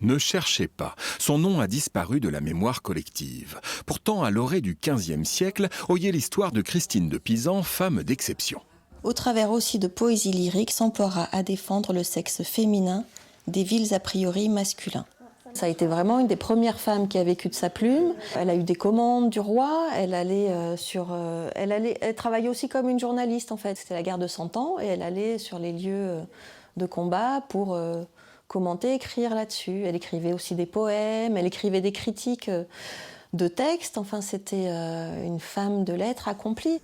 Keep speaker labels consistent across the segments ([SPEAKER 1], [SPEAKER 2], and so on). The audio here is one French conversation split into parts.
[SPEAKER 1] Ne cherchez pas, son nom a disparu de la mémoire collective. Pourtant, à l'orée du XVe siècle, oyez l'histoire de Christine de Pisan, femme d'exception.
[SPEAKER 2] Au travers aussi de poésie lyrique, s'emploiera à défendre le sexe féminin des villes a priori masculins. Ça a été vraiment une des premières femmes qui a vécu de sa plume. Elle a eu des commandes du roi, elle travaillait aussi comme une journaliste en fait. C'était la guerre de 100 ans et elle allait sur les lieux de combat pour commenter, écrire là-dessus. Elle écrivait aussi des poèmes, elle écrivait des critiques de textes. Enfin, c'était une femme de lettres accomplie.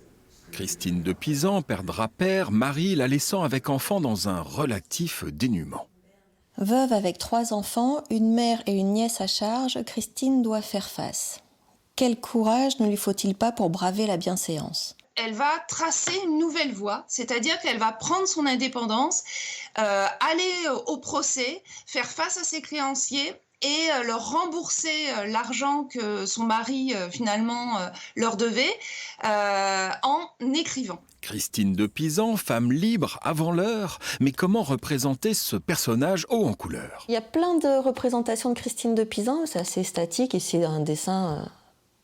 [SPEAKER 1] Christine de Pisan perdra père, mari, la laissant avec enfant dans un relatif dénuement.
[SPEAKER 2] Veuve avec 3 enfants, une mère et une nièce à charge, Christine doit faire face. Quel courage ne lui faut-il pas pour braver la bienséance ?
[SPEAKER 3] Elle va tracer une nouvelle voie, c'est-à-dire qu'elle va prendre son indépendance, aller au procès, faire face à ses créanciers et leur rembourser l'argent que son mari finalement leur devait en écrivant.
[SPEAKER 1] Christine de Pisan, femme libre avant l'heure, mais comment représenter ce personnage haut en couleur ?
[SPEAKER 2] Il y a plein de représentations de Christine de Pisan, c'est assez statique et c'est un dessin,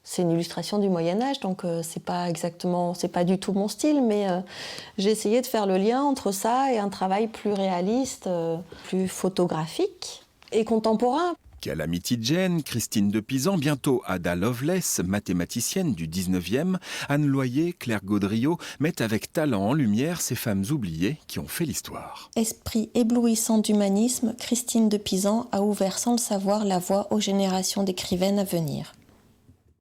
[SPEAKER 2] c'est une illustration du Moyen-Âge, donc c'est pas du tout mon style, mais j'ai essayé de faire le lien entre ça et un travail plus réaliste, plus photographique et contemporain.
[SPEAKER 1] Calamity Jane, Christine de Pisan, bientôt Ada Lovelace, mathématicienne du 19e, Anne Loyer, Claire Gaudriot mettent avec talent en lumière ces femmes oubliées qui ont fait l'histoire.
[SPEAKER 2] Esprit éblouissant d'humanisme, Christine de Pisan a ouvert sans le savoir la voie aux générations d'écrivaines à venir.